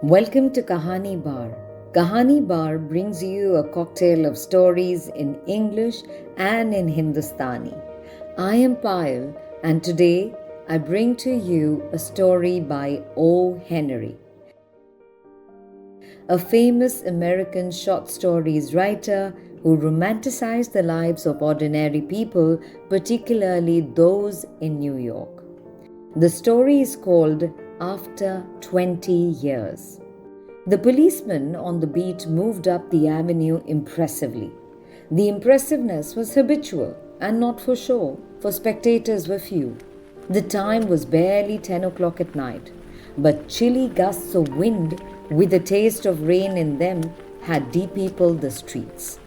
Welcome to Kahani Bar. Kahani Bar brings you a cocktail of stories in English and in Hindustani. I am Payal, and today I bring to you a story by O. Henry, a famous American short stories writer who romanticized the lives of ordinary people, particularly those in New York. The story is called After 20 Years. The policeman on the beat moved up the avenue impressively. The impressiveness was habitual and not for show, for spectators were few. The time was barely 10 o'clock at night, but chilly gusts of wind with a taste of rain in them had de-peopled the streets.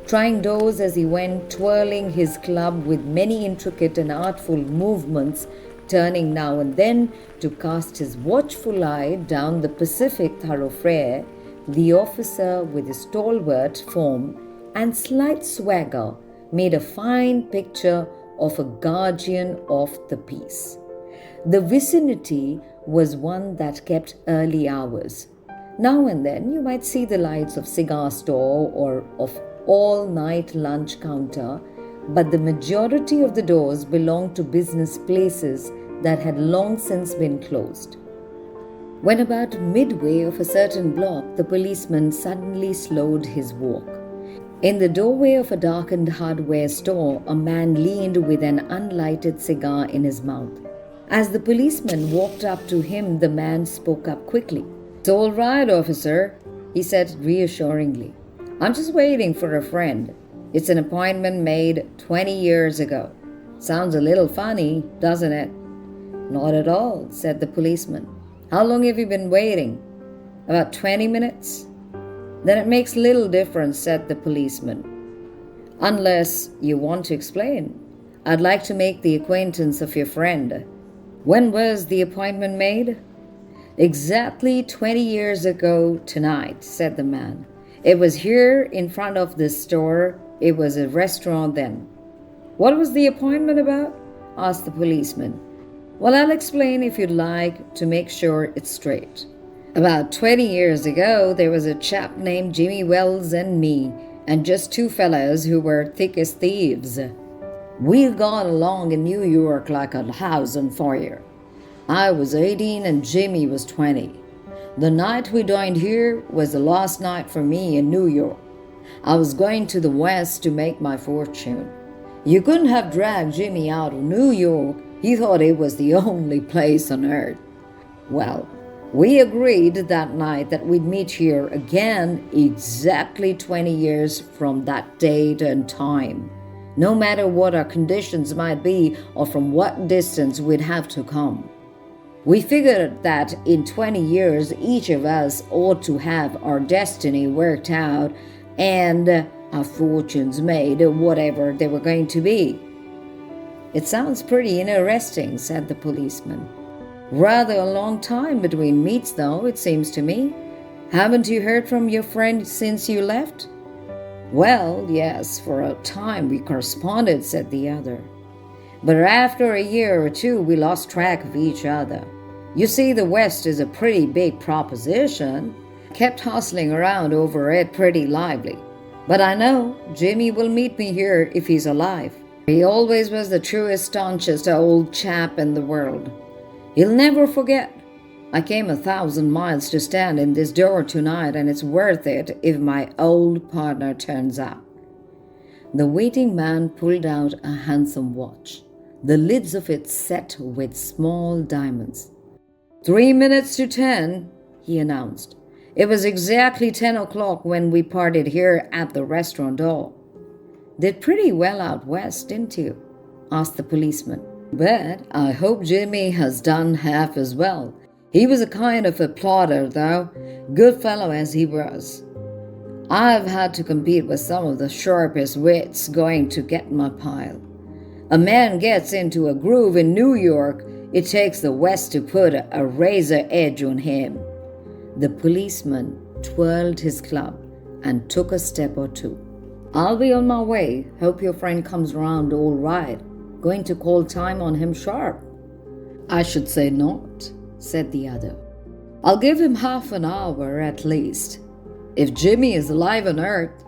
Trying doors as he went, twirling his club with many intricate and artful movements, turning now and then to cast his watchful eye down the Pacific thoroughfare, the officer with his stalwart form and slight swagger made a fine picture of a guardian of the peace. The vicinity was one that kept early hours. Now and then you might see the lights of cigar store or of all-night lunch counter, but the majority of the doors belonged to business places that had long since been closed. When about midway of a certain block, the policeman suddenly slowed his walk. In the doorway of a darkened hardware store, a man leaned with an unlighted cigar in his mouth. As the policeman walked up to him, the man spoke up quickly. "It's all right, officer," he said reassuringly. "I'm just waiting for a friend. It's an appointment made 20 years ago. Sounds a little funny, doesn't it?" "Not at all," said the policeman. "How long have you been waiting?" "About 20 minutes. "Then it makes little difference," said the policeman. "Unless you want to explain. I'd like to make the acquaintance of your friend." "When was the appointment made?" "Exactly 20 years ago tonight," said the man. "It was here in front of this store. It was a restaurant then." "What was the appointment about?" asked the policeman. "Well, I'll explain if you'd like, to make sure it's straight. About 20 years ago, there was a chap named Jimmy Wells and me, and just two fellows who were thick as thieves. We got along in New York like a house on fire. I was 18 and Jimmy was 20. The night we dined here was the last night for me in New York. I was going to the West to make my fortune. You couldn't have dragged Jimmy out of New York. He thought it was the only place on earth. Well, we agreed that night that we'd meet here again exactly 20 years from that date and time, no matter what our conditions might be or from what distance we'd have to come. We figured that in 20 years, each of us ought to have our destiny worked out and our fortunes made, whatever they were going to be." "It sounds pretty interesting," said the policeman. "Rather a long time between meets, though, it seems to me. Haven't you heard from your friend since you left?" "Well, yes, for a time we corresponded," said the other. "But after a year or two, we lost track of each other. You see, the West is a pretty big proposition. Kept hustling around over it pretty lively. But I know Jimmy will meet me here if he's alive. He always was the truest, staunchest old chap in the world. He'll never forget. I came 1,000 miles to stand in this door tonight, and it's worth it if my old partner turns up." The waiting man pulled out a handsome watch, the lids of it set with small diamonds. 3 minutes to 10, he announced. "It was exactly 10 o'clock when we parted here at the restaurant door." "Did pretty well out west, didn't you?" asked the policeman. "But I hope Jimmy has done half as well. He was a kind of a plotter, though, good fellow as he was. I've had to compete with some of the sharpest wits going to get my pile. A man gets into a groove in New York, it takes the West to put a razor edge on him." The policeman twirled his club and took a step or two. "I'll be on my way. Hope your friend comes around all right. Going to call time on him sharp?" "I should say not," said the other. I'll give him half an hour at least. If Jimmy is alive on Earth,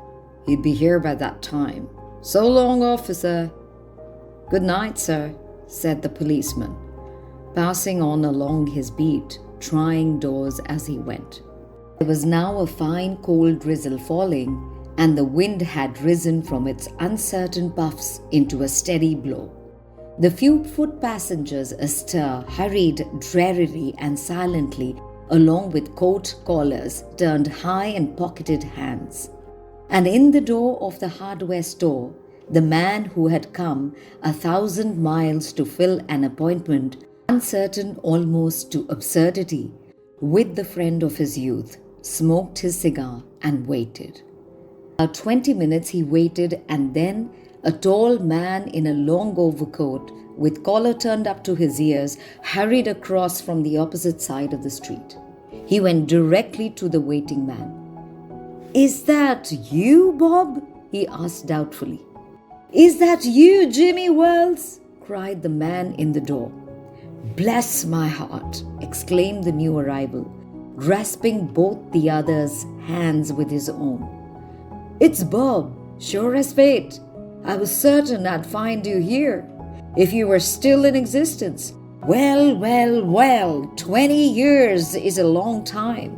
he'd be here by that time. So long, officer." "Good night, sir," said the policeman, passing on along his beat, trying doors as he went. There was now a fine cold drizzle falling, and the wind had risen from its uncertain puffs into a steady blow. The few foot passengers astir hurried drearily and silently along with coat collars turned high and pocketed hands. And in the door of the hardware store, the man who had come 1,000 miles to fill an appointment, uncertain almost to absurdity, with the friend of his youth, smoked his cigar and waited. About 20 minutes he waited, and then a tall man in a long overcoat with collar turned up to his ears hurried across from the opposite side of the street. He went directly to the waiting man. "Is that you, Bob?" he asked doubtfully. "Is that you, Jimmy Wells?" cried the man in the door. "Bless my heart," exclaimed the new arrival, grasping both the other's hands with his own. "It's Bob, sure as fate. I was certain I'd find you here, if you were still in existence. Well, 20 years is a long time.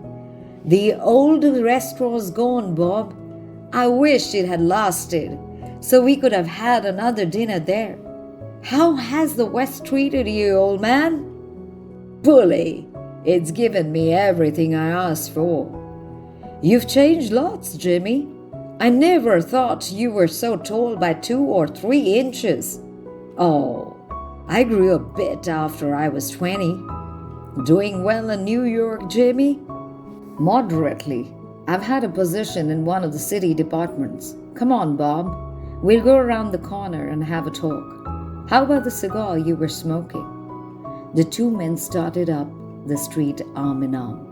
The old restaurant's gone, Bob. I wish it had lasted, so we could have had another dinner there. How has the West treated you, old man?" "Bully. It's given me everything I asked for." "You've changed lots, Jimmy. I never thought you were so tall by 2 or 3 inches. "Oh, I grew a bit after I was 20. Doing well in New York, Jimmy?" "Moderately. I've had a position in one of the city departments. Come on, Bob. We'll go around the corner and have a talk. How about the cigar you were smoking?" The two men started up the street arm in arm.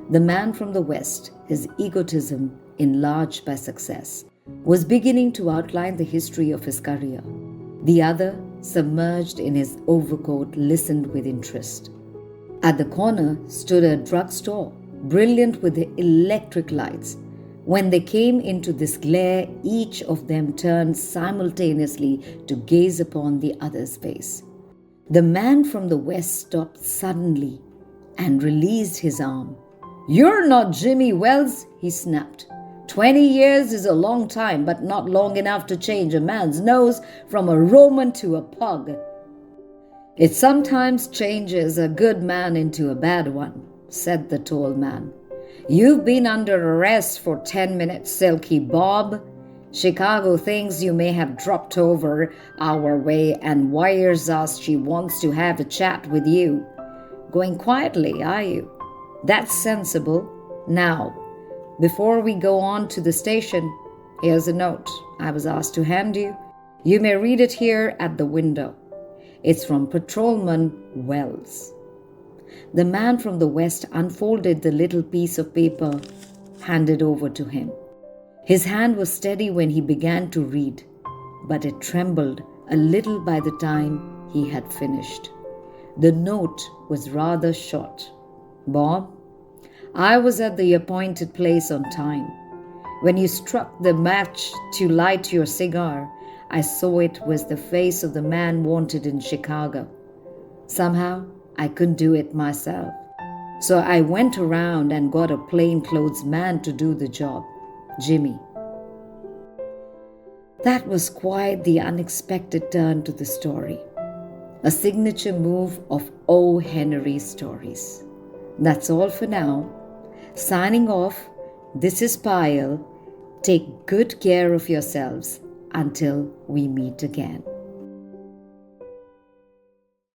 The man from the West, his egotism enlarged by success, was beginning to outline the history of his career. The other, submerged in his overcoat, listened with interest. At the corner stood a drugstore, brilliant with the electric lights. When they came into this glare, each of them turned simultaneously to gaze upon the other's face. The man from the West stopped suddenly and released his arm. "You're not Jimmy Wells," he snapped. 20 years is a long time, but not long enough to change a man's nose from a Roman to a pug." "It sometimes changes a good man into a bad one," said the tall man. "You've been under arrest for 10 minutes, Silky Bob. Chicago thinks you may have dropped over our way and wires us she wants to have a chat with you. Going quietly, are you? That's sensible. Now, before we go on to the station, here's a note I was asked to hand you. You may read it here at the window. It's from Patrolman Wells." The man from the West unfolded the little piece of paper handed over to him. His hand was steady when he began to read, but it trembled a little by the time he had finished. The note was rather short. "Bob, I was at the appointed place on time. When you struck the match to light your cigar, I saw it was the face of the man wanted in Chicago. Somehow, I couldn't do it myself. So I went around and got a plainclothes man to do the job. Jimmy." That was quite the unexpected turn to the story. A signature move of O. Henry Stories. That's all for now. Signing off, this is Payal. Take good care of yourselves until we meet again.